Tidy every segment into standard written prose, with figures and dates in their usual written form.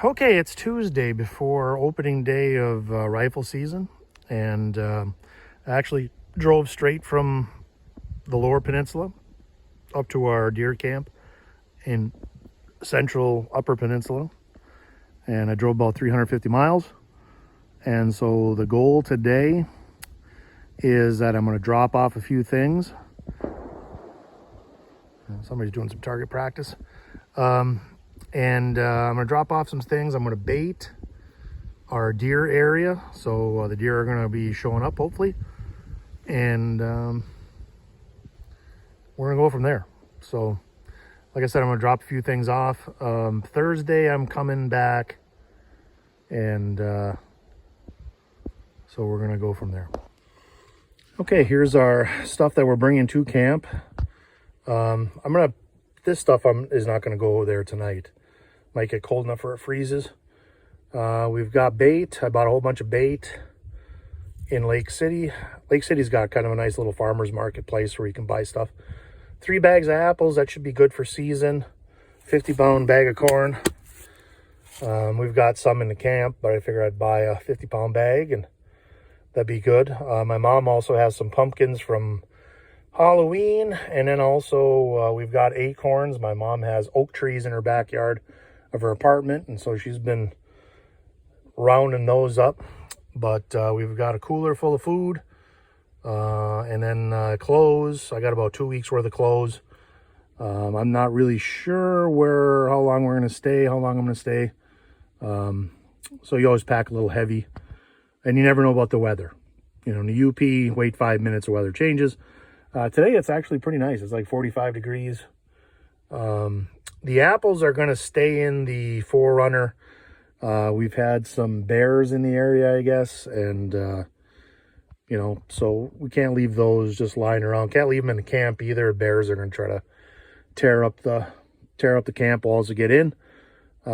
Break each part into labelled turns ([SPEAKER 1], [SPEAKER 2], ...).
[SPEAKER 1] Okay, it's Tuesday before opening day of rifle season, and I actually drove straight from the Lower Peninsula up to our deer camp in central Upper Peninsula, and I drove about 350 miles. And so the goal today is that I'm going to drop off a few things. Somebody's doing some target practice. I'm going to drop off some things. I'm going to bait our deer area. So the deer are going to be showing up hopefully. And we're going to go from there. So like I said, I'm going to drop a few things off. Thursday, I'm coming back. And so we're going to go from there. Okay, here's our stuff that we're bringing to camp. This stuff is not going to go there tonight. Might get cold enough where it freezes. We've got bait. I bought a whole bunch of bait in Lake City. Lake City's got kind of a nice little farmer's marketplace where you can buy stuff. 3 bags of apples, that should be good for season. 50-pound bag of corn. We've got some in the camp, but I figured I'd buy a 50-pound bag and that'd be good. My mom also has some pumpkins from Halloween, and then also we've got acorns. My mom has oak trees in her backyard of her apartment, and so she's been rounding those up. But we've got a cooler full of food, and then clothes. I got about 2 weeks worth of clothes. I'm not really sure how long we're going to stay, how long I'm going to stay. So you always pack a little heavy, and you never know about the weather. You know, in the UP, wait 5 minutes, the weather changes. Today it's actually pretty nice. It's like 45 degrees. The apples are going to stay in the Forerunner. We've had some bears in the area, I guess, and you know, so we can't leave those just lying around. Can't leave them in the camp either. Bears are going to try to tear up the camp walls to get in.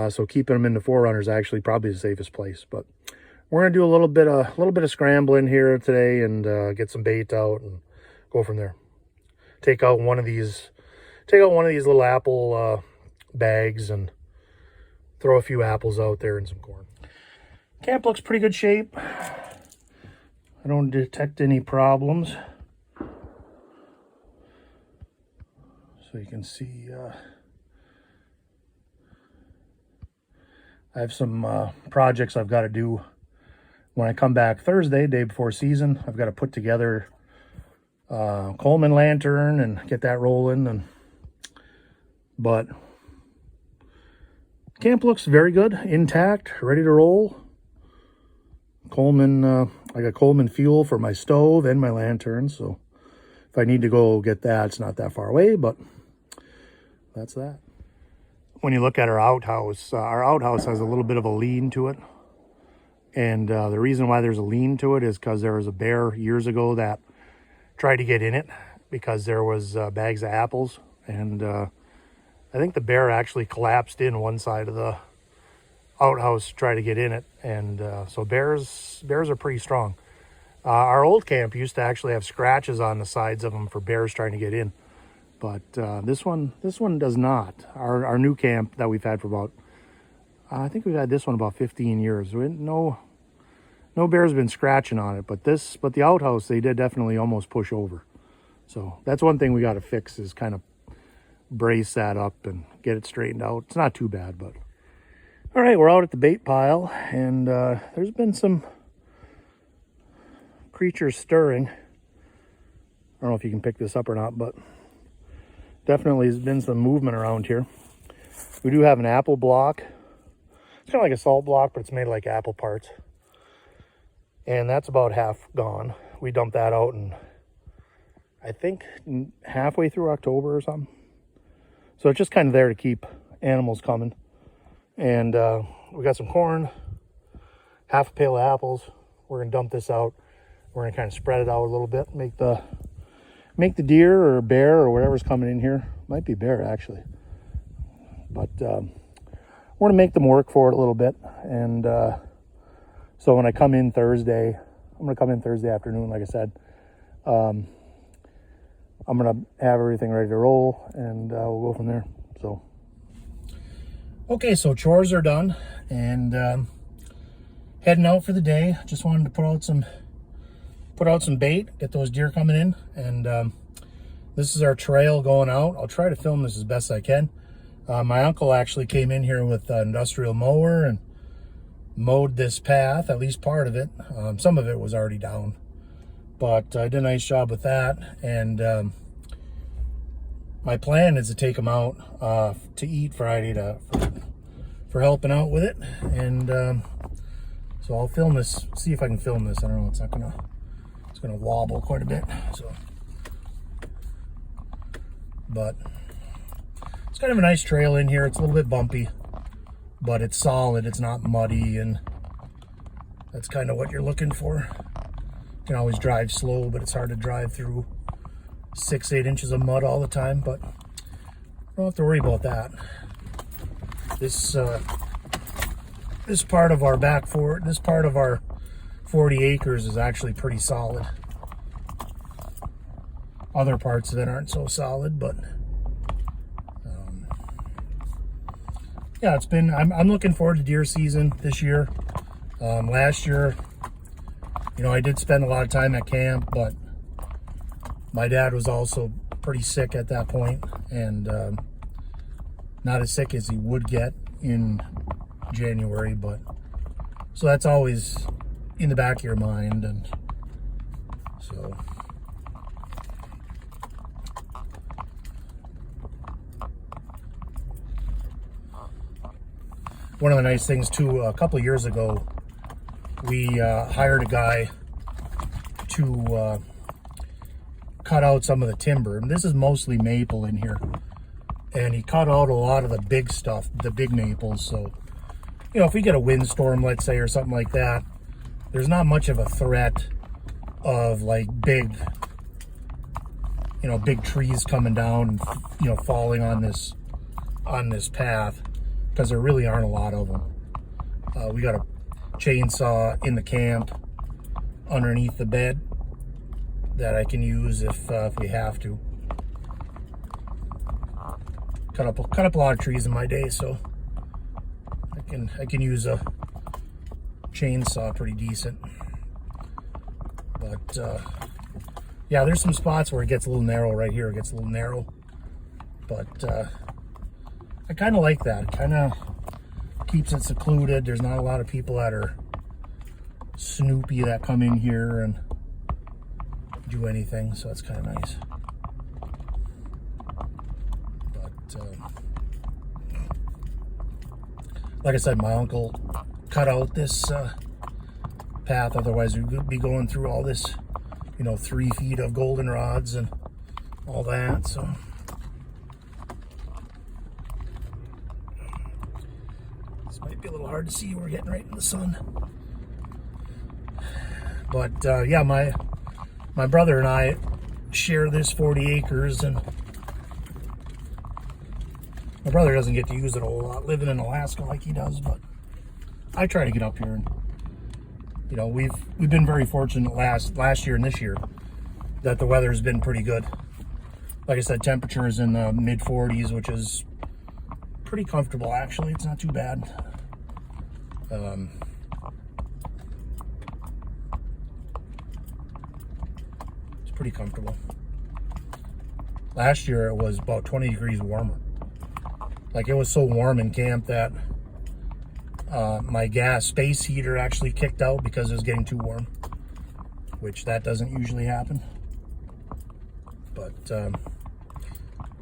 [SPEAKER 1] So keeping them in the Forerunner is actually probably the safest place. But we're going to do a little bit of scrambling here today and get some bait out and go from there. Take out one of these little apple bags and throw a few apples out there and some corn. Camp looks pretty good shape. I don't detect any problems. So you can see I have some projects I've got to do when I come back Thursday, day before season. I've got to put together Coleman lantern and get that rolling. But camp looks very good, intact, ready to roll. Coleman, I got Coleman fuel for my stove and my lantern, so if I need to go get that, it's not that far away, but that's that. When you look at our outhouse has a little bit of a lean to it. And the reason why there's a lean to it is because there was a bear years ago that tried to get in it because there was bags of apples. And I think the bear actually collapsed in one side of the outhouse to try to get in it. And so bears are pretty strong. Our old camp used to actually have scratches on the sides of them for bears trying to get in. But this one does not. Our new camp that we've had for about, I think we've had this one about 15 years. No bear's been scratching on it, but the outhouse, they did definitely almost push over. So that's one thing we got to fix, is kind of brace that up and get it straightened out. It's not too bad, but all right, we're out at the bait pile, and there's been some creatures stirring. I don't know if you can pick this up or not, but definitely has been some movement around here. We do have an apple block. It's kind of like a salt block, but it's made like apple parts. And that's about half gone. We dumped that out in, I think, halfway through October or something. So it's just kind of there to keep animals coming. And we got some corn, half a pail of apples. We're going to dump this out. We're going to kind of spread it out a little bit, make the deer or bear or whatever's coming in here. Might be bear, actually. But we're going to make them work for it a little bit. And so when I come in Thursday, I'm going to come in Thursday afternoon, like I said. I'm going to have everything ready to roll, and we'll go from there. So, okay, so chores are done, and heading out for the day. Just wanted to put out some bait, get those deer coming in, and this is our trail going out. I'll try to film this as best I can. My uncle actually came in here with an industrial mower and mowed this path, at least part of it. Some of it was already down, but I did a nice job with that. And my plan is to take them out to eat Friday for helping out with it. And so I'll film this, see if I can film this. I don't know, it's gonna wobble quite a bit. So, but it's kind of a nice trail in here. It's a little bit bumpy, but it's solid. It's not muddy, and that's kind of what you're looking for. You can always drive slow, but it's hard to drive through 6-8 inches of mud all the time, but don't have to worry about that. This part of our this part of our 40 acres is actually pretty solid. Other parts of it aren't so solid, but yeah, it's been, I'm looking forward to deer season this year. Last year, you know, I did spend a lot of time at camp, but my dad was also pretty sick at that point, and not as sick as he would get in January, but so that's always in the back of your mind. And so one of the nice things too, a couple of years ago, we hired a guy to cut out some of the timber, and this is mostly maple in here, and he cut out a lot of the big stuff, the big maples. So, you know, if we get a windstorm, let's say, or something like that, there's not much of a threat of like big trees coming down and, you know, falling on this path, because there really aren't a lot of them. We got a chainsaw in the camp underneath the bed that I can use if we have to. Cut up a lot of trees in my day, so I can use a chainsaw pretty decent. But yeah, there's some spots where it gets a little narrow. Right here it gets a little narrow, but I kind of like that. It kind of keeps it secluded. There's not a lot of people that are snoopy that come in here and do anything, so that's kind of nice. But like I said, my uncle cut out this path, otherwise we would be going through all this, you know, 3 feet of goldenrods and all that. So this might be a little hard to see. We're getting right in the sun, but yeah, my brother and I share this 40 acres, and my brother doesn't get to use it a whole lot living in Alaska like he does, but I try to get up here. And you know, we've been very fortunate last year and this year that the weather's been pretty good. Like I said, temperatures in the mid 40s, which is pretty comfortable actually. It's not too bad. Pretty comfortable. Last year it was about 20 degrees warmer. Like, it was so warm in camp that my gas space heater actually kicked out because it was getting too warm, which that doesn't usually happen. But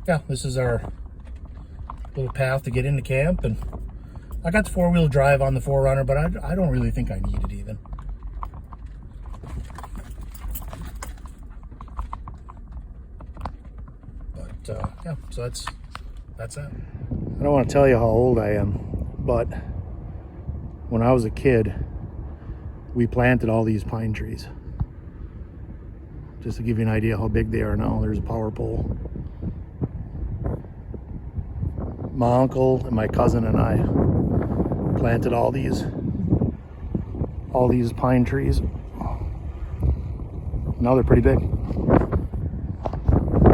[SPEAKER 1] yeah, this is our little path to get into camp, and I got the 4-wheel drive on the 4Runner, but I don't really think I need it even. Yeah, so that's that. I don't want to tell you how old I am, but when I was a kid, we planted all these pine trees. Just to give you an idea how big they are now. There's a power pole. My uncle and my cousin and I planted all these pine trees. Now they're pretty big.